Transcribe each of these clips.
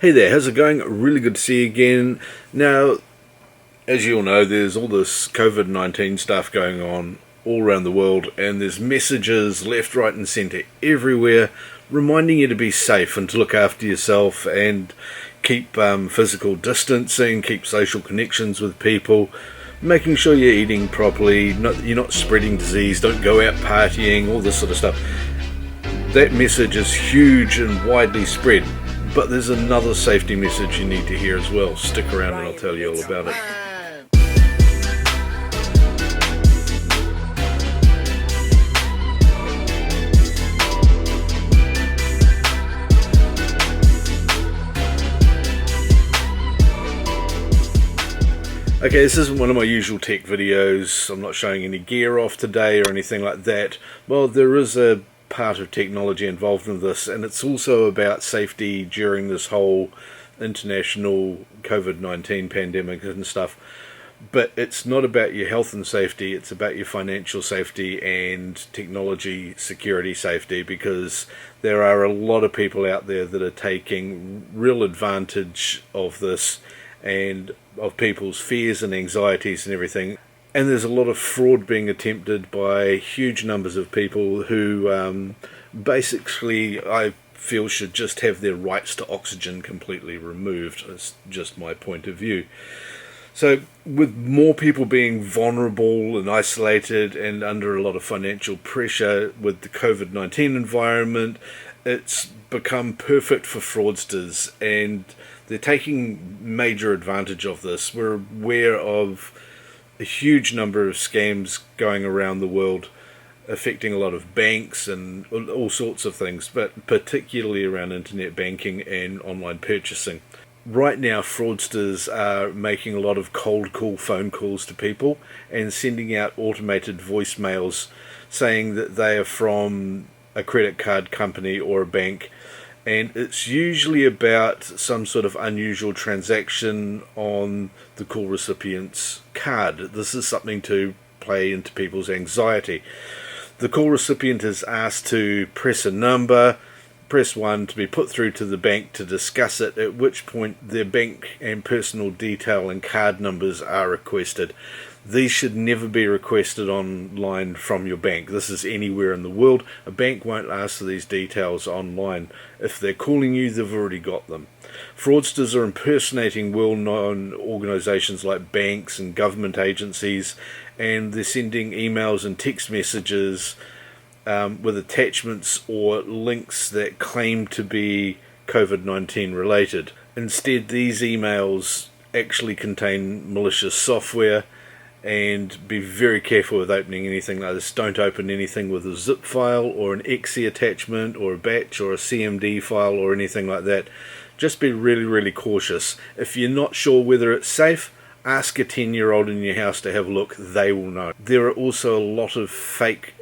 Hey there, how's it going? Really good to see you again. Now, as you all know, there's all this COVID-19 stuff going on all around the world, and there's messages left, right and centre everywhere reminding you to be safe and to look after yourself and keep physical distancing, keep social connections with people, making sure you're eating properly, you're not spreading disease, don't go out partying, all this sort of stuff. That message is huge and widely spread. But there's another safety message you need to hear as well. Stick around and I'll tell you all about it. Okay, this isn't one of my usual tech videos. I'm not showing any gear off today or anything like that. Well, there is a part of technology involved in this, and it's also about safety during this whole international COVID-19 pandemic and stuff. But it's not about your health and safety, it's about your financial safety and technology security safety, because there are a lot of people out there that are taking real advantage of this and of people's fears and anxieties and everything. And there's a lot of fraud being attempted by huge numbers of people who basically I feel should just have their rights to oxygen completely removed. It's just my point of view. So with more people being vulnerable and isolated and under a lot of financial pressure with the COVID-19 environment, it's become perfect for fraudsters, and they're taking major advantage of this. We're aware of a huge number of scams going around the world affecting a lot of banks and all sorts of things, but particularly around internet banking and online purchasing. Right now, fraudsters are making a lot of cold call phone calls to people and sending out automated voicemails saying that they are from a credit card company or a bank, and it's usually about some sort of unusual transaction on the call recipient's card. This is something to play into people's anxiety. The call recipient is asked to press a number, press 1 to be put through to the bank to discuss it, at which point their bank and personal detail and card numbers are requested. These should never be requested online from your bank. This is anywhere in the world. A bank won't ask for these details online. If they're calling you, they've already got them. Fraudsters are impersonating well-known organisations like banks and government agencies, and they're sending emails and text messages with attachments or links that claim to be COVID-19 related. Instead, these emails actually contain malicious software, and be very careful with opening anything like this. Don't open anything with a zip file or an exe attachment or a batch or a CMD file or anything like that. Just be really, really cautious. If you're not sure whether it's safe, ask a 10-year-old in your house to have a look. They will know. There are also a lot of fake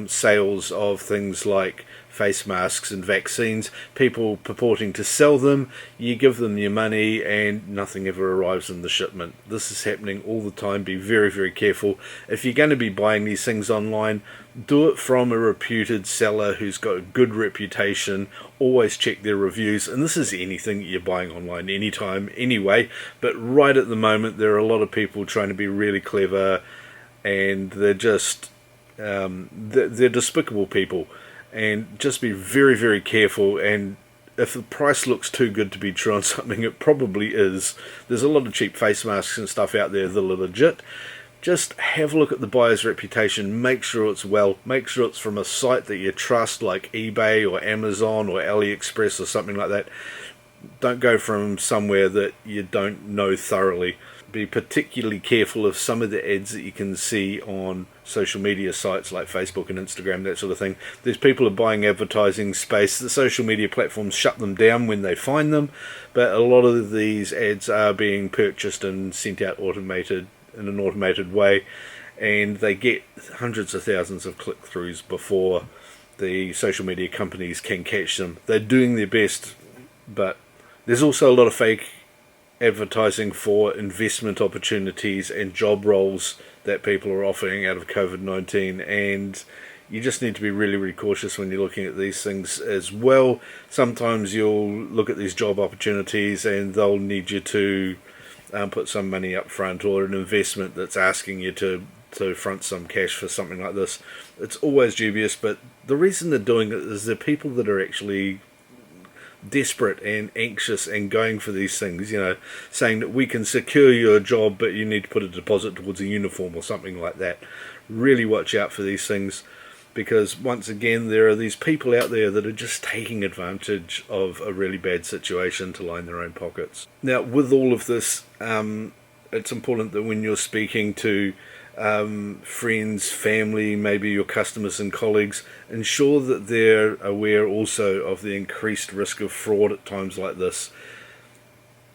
sales of things like face masks and vaccines, people purporting to sell them. You give them your money and nothing ever arrives in the shipment. This is happening all the time. Be very, very careful. If you're going to be buying these things online, do it from a reputed seller who's got a good reputation. Always check their reviews, and this is anything that you're buying online anytime anyway, but right at the moment there are a lot of people trying to be really clever, and they're just they're despicable people. And just be very, very careful. And if the price looks too good to be true on something, it probably is. There's a lot of cheap face masks and stuff out there that are legit. Just have a look at the buyer's reputation. Make sure it's make sure it's from a site that you trust, like eBay or Amazon or AliExpress or something like that. Don't go from somewhere that you don't know thoroughly. Be particularly careful of some of the ads that you can see on social media sites like Facebook and Instagram, that sort of thing. There's people are buying advertising space. The social media platforms shut them down when they find them, but a lot of these ads are being purchased and sent out in an automated way, and they get hundreds of thousands of click-throughs before the social media companies can catch them. They're doing their best, but there's also a lot of fake advertising for investment opportunities and job roles that people are offering out of COVID-19, and you just need to be really, really cautious when you're looking at these things as well. Sometimes you'll look at these job opportunities and they'll need you to put some money up front, or an investment that's asking you to front some cash for something like this. It's always dubious, but the reason they're doing it is they're people that are actually desperate and anxious and going for these things, saying that we can secure your job, but you need to put a deposit towards a uniform or something like that. Really watch out for these things, because once again there are these people out there that are just taking advantage of a really bad situation to line their own pockets. Now, with all of this, it's important that when you're speaking to friends, family, maybe your customers and colleagues, ensure that they're aware also of the increased risk of fraud at times like this,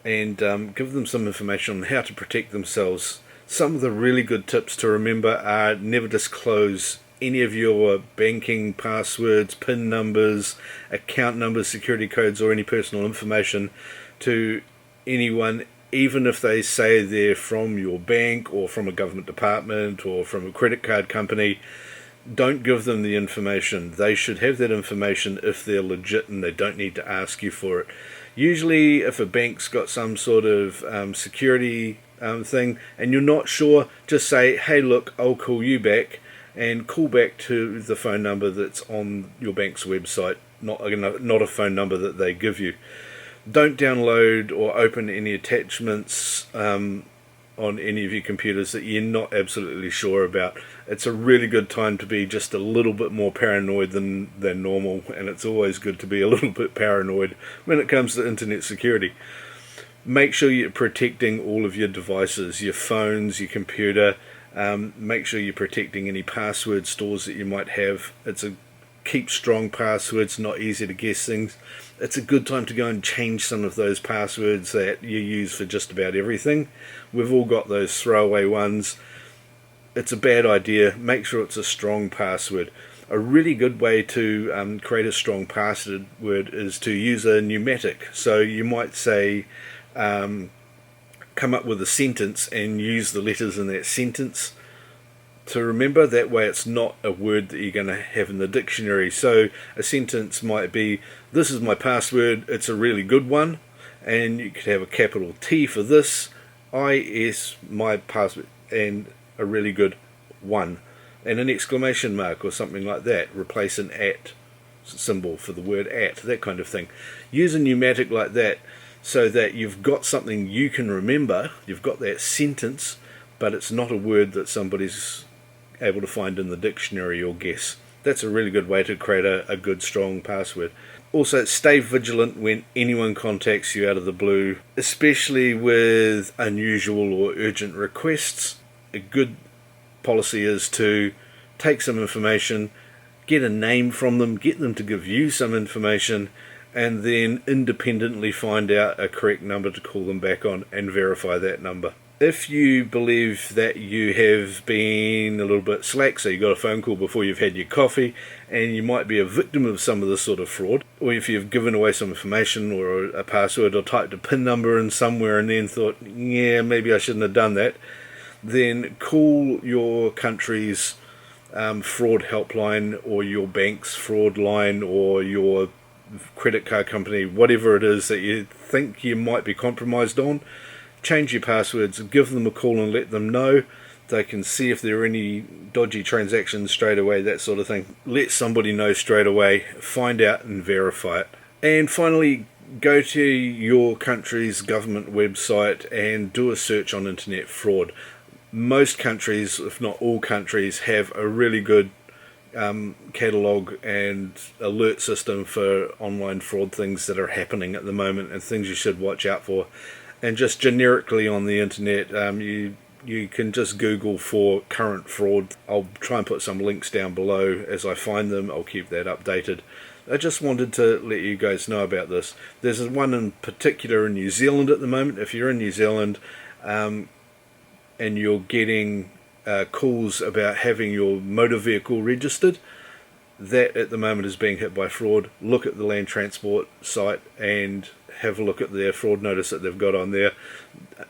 and give them some information on how to protect themselves. Some of the really good tips to remember are: never disclose any of your banking passwords, PIN numbers, account numbers, security codes, or any personal information to anyone, even if they say they're from your bank or from a government department or from a credit card company. Don't give them the information. They should have that information if they're legit and they don't need to ask you for it. Usually if a bank's got some sort of security thing and you're not sure, just say, hey, look, I'll call you back, and call back to the phone number that's on your bank's website, not a phone number that they give you. Don't download or open any attachments on any of your computers that you're not absolutely sure about. It's a really good time to be just a little bit more paranoid than normal, and it's always good to be a little bit paranoid when it comes to internet security. Make sure you're protecting all of your devices, your phones, your computer. Make sure you're protecting any password stores that you might have. Keep strong passwords, not easy to guess things. It's a good time to go and change some of those passwords that you use for just about everything. We've all got those throwaway ones. It's a bad idea. Make sure it's a strong password. A really good way to create a strong password is to use a pneumatic. So you might say, come up with a sentence and use the letters in that sentence to remember. That way it's not a word that you're going to have in the dictionary. So a sentence might be, this is my password, it's a really good one, and you could have a capital T for this, IS, my password, and a really good one, and an exclamation mark or something like that. Replace an at symbol for the word at, that kind of thing. Use a pneumatic like that so that you've got something you can remember, you've got that sentence, but it's not a word that somebody's able to find in the dictionary or guess. That's a really good way to create a good strong password. Also, stay vigilant when anyone contacts you out of the blue, especially with unusual or urgent requests. A good policy is to take some information, get a name from them, get them to give you some information, and then independently find out a correct number to call them back on and verify that number. If you believe that you have been a little bit slack, so you got a phone call before you've had your coffee, and you might be a victim of some of this sort of fraud, or if you've given away some information or a password or typed a PIN number in somewhere and then thought, yeah, maybe I shouldn't have done that, then call your country's fraud helpline, or your bank's fraud line, or your credit card company, whatever it is that you think you might be compromised on. Change your passwords, give them a call and let them know. They can see if there are any dodgy transactions straight away, that sort of thing. Let somebody know straight away, find out and verify it. And finally, go to your country's government website and do a search on internet fraud. Most countries, if not all countries, have a really good catalogue and alert system for online fraud things that are happening at the moment and things you should watch out for. And just generically on the internet, you can just Google for current fraud. I'll try and put some links down below as I find them. I'll keep that updated. I just wanted to let you guys know about this. There's one in particular in New Zealand at the moment. If you're in New Zealand and you're getting calls about having your motor vehicle registered, that at the moment is being hit by fraud. Look at the land transport site and have a look at their fraud notice that they've got on there.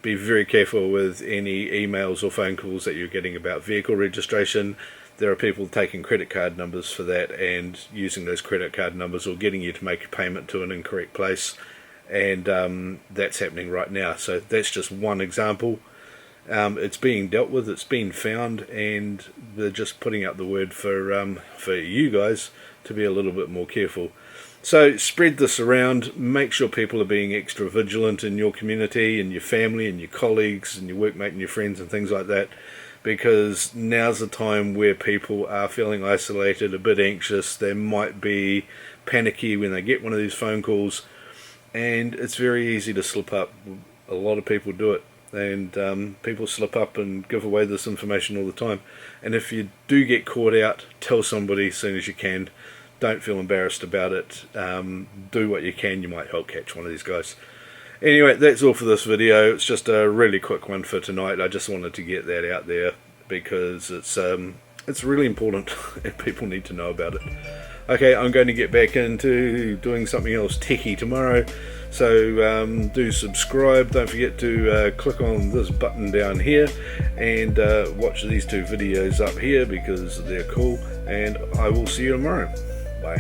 Be very careful with any emails or phone calls that you're getting about vehicle registration. there are people taking credit card numbers for that and using those credit card numbers or getting you to make a payment to an incorrect place, and that's happening right now. So that's just one example. It's being dealt with, it's been found, and they're just putting out the word for you guys to be a little bit more careful. So spread this around, make sure people are being extra vigilant in your community and your family and your colleagues and your workmate and your friends and things like that, because now's the time where people are feeling isolated, a bit anxious, they might be panicky when they get one of these phone calls, and it's very easy to slip up. A lot of people do it, and people slip up and give away this information all the time. And if you do get caught out, tell somebody as soon as you can. Don't feel embarrassed about it. Do what you can. You might help catch one of these guys. Anyway, that's all for this video. It's just a really quick one for tonight. I just wanted to get that out there because it's really important and people need to know about it. Okay, I'm going to get back into doing something else techie tomorrow, so do subscribe. Don't forget to click on this button down here and watch these two videos up here because they're cool, and I will see you tomorrow. Bye.